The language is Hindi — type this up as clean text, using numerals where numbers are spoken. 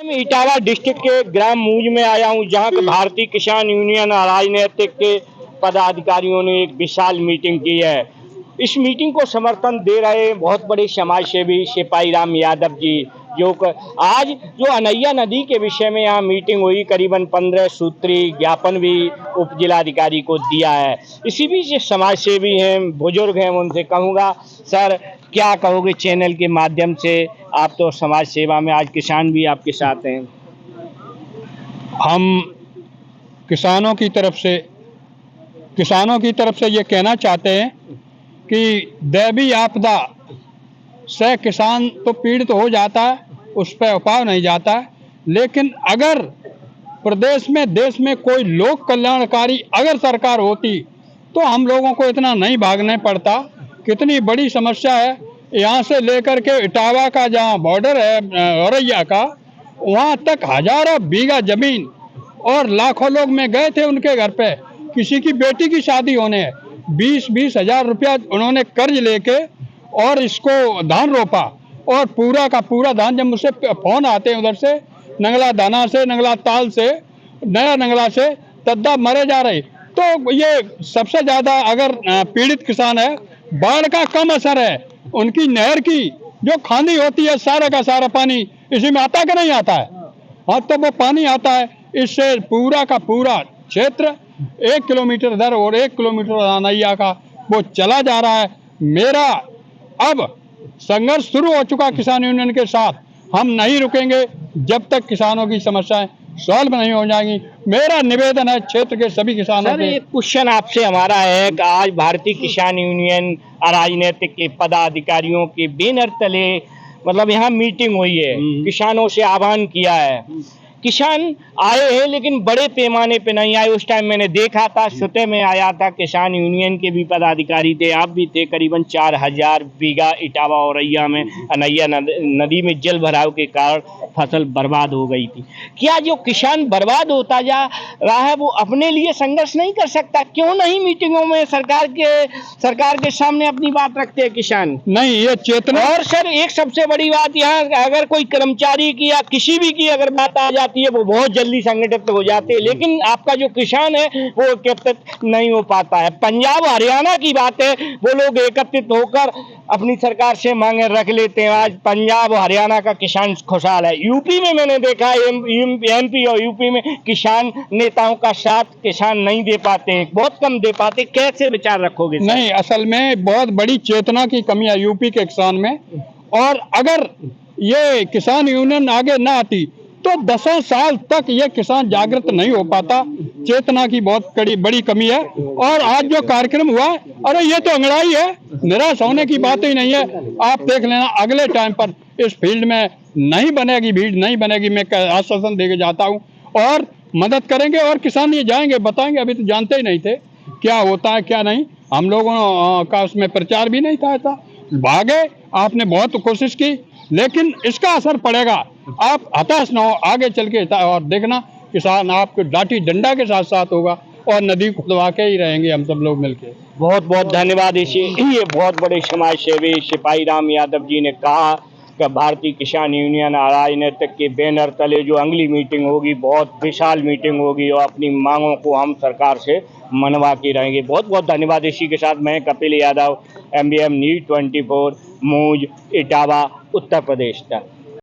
मैं इटावा डिस्ट्रिक्ट के ग्राम मूंज में आया हूं, जहां के भारतीय किसान यूनियन और राजनीतिक के पदाधिकारियों ने एक विशाल मीटिंग की है। इस मीटिंग को समर्थन दे रहे बहुत बड़े समाज सेवी सिपाही राम यादव जी, आज जो अनैया नदी के विषय में यहाँ मीटिंग हुई, करीबन 15 सूत्री ज्ञापन भी उप जिलाधिकारी को दिया है। इसी बीच जो समाज सेवी हैं, बुजुर्ग हैं, उनसे कहूँगा, सर क्या कहोगे चैनल के माध्यम से? आप तो समाज सेवा में, आज किसान भी आपके साथ हैं। हम किसानों की तरफ से ये कहना चाहते हैं कि दैवीय आपदा से किसान तो पीड़ित हो जाता है, उस पर उपाय नहीं जाता है, लेकिन अगर प्रदेश में, देश में कोई लोक कल्याणकारी अगर सरकार होती तो हम लोगों को इतना नहीं भागने पड़ता। कितनी बड़ी समस्या है, यहाँ से लेकर के इटावा का जहाँ बॉर्डर है औरैया का, वहाँ तक हजारों बीघा जमीन और लाखों लोग में गए थे उनके घर पे, किसी की बेटी की शादी होने है, 20-20 हजार रुपया उन्होंने कर्ज लेके और इसको धान रोपा, और पूरा का पूरा धान, जब मुझसे फोन आते हैं उधर से नंगला दाना से, नंगला ताल से, नया नंगला से तद्दा मरे जा रहे। तो ये सबसे ज्यादा अगर पीड़ित किसान है, बाढ़ का कम असर है, उनकी नहर की जो खानी होती है, सारा का सारा पानी इसी में आता कि नहीं आता है? हाँ, तो वो पानी आता है, इससे पूरा का पूरा क्षेत्र 1 किलोमीटर इधर और 1 किलोमीटर अनैया का वो चला जा रहा है। मेरा अब संघर्ष शुरू हो चुका किसान यूनियन के साथ। हम नहीं रुकेंगे जब तक किसानों की समस्याएं सॉल्व नहीं हो जाएंगी। मेरा निवेदन है क्षेत्र के सभी किसानों सर, एक क्वेश्चन आपसे हमारा है कि आज भारतीय किसान यूनियन राजनीतिक के पदाधिकारियों के बैनर तले मतलब यहाँ मीटिंग हुई है, किसानों से आह्वान किया है। किसान आए हैं लेकिन बड़े पैमाने पे नहीं आए। उस टाइम मैंने देखा था, स्वतः में आया था, किसान यूनियन के भी पदाधिकारी थे, आप भी थे। करीबन 4000 बीघा इटावा औरैया में अनैया नदी में जल भराव के कारण फसल बर्बाद हो गई थी। क्या जो किसान बर्बाद होता जा रहा है वो अपने लिए संघर्ष नहीं कर सकता? क्यों नहीं मीटिंगों में सरकार के सामने अपनी बात रखते हैं किसान? नहीं, ये चेतना। और सर, एक सबसे बड़ी बात यहाँ, अगर कोई कर्मचारी की या किसी भी की अगर बात आ जाती है, वो बहुत जल्दी संगठित हो जाते हैं, लेकिन आपका जो किसान है वो एकत्रित नहीं हो पाता है। पंजाब हरियाणा की बात है, वो लोग एकत्रित होकर अपनी सरकार से मांगे रख लेते हैं। आज पंजाब हरियाणा का किसान खुशहाल है। यूपी में मैंने देखा, एमपी और यूपी में किसान नेताओं का साथ किसान नहीं दे पाते, बहुत कम दे पाते। कैसे विचार रखोगे? नहीं, असल में बहुत बड़ी चेतना की कमी है यूपी के किसान में, और अगर ये किसान यूनियन आगे ना आती तो 10 साल तक ये किसान जागृत नहीं हो पाता। चेतना की बहुत बड़ी कमी है। और आज जो कार्यक्रम हुआ, अरे ये तो अंगड़ाई है, निराश होने की बात ही नहीं है। आप देख लेना, अगले टाइम पर इस फील्ड में नहीं बनेगी, भीड़ नहीं बनेगी, मैं आश्वासन देके जाता हूँ, और मदद करेंगे। और किसान ये जाएंगे, बताएंगे, अभी तो जानते ही नहीं थे क्या होता है क्या नहीं। हम लोगों का उसमें प्रचार भी नहीं था, भागे, आपने बहुत कोशिश की, लेकिन इसका असर पड़ेगा। आप हताश न हो, आगे चल के और देखना, किसान आपके लाठी डंडा के साथ साथ होगा, और नदी खुदवा के ही रहेंगे हम सब लोग मिलके। बहुत बहुत धन्यवाद। ये बहुत बड़े समाज सेवी सिपाही राम यादव जी ने कहा कि भारतीय किसान यूनियन राजनीतिक के बैनर तले जो अगली मीटिंग होगी, बहुत विशाल मीटिंग होगी, और अपनी मांगों को हम सरकार से मनवा के रहेंगे। बहुत बहुत धन्यवाद। इसी के साथ मैं कपिल यादव, MBM News 24, मूंज, इटावा, उत्तर प्रदेश।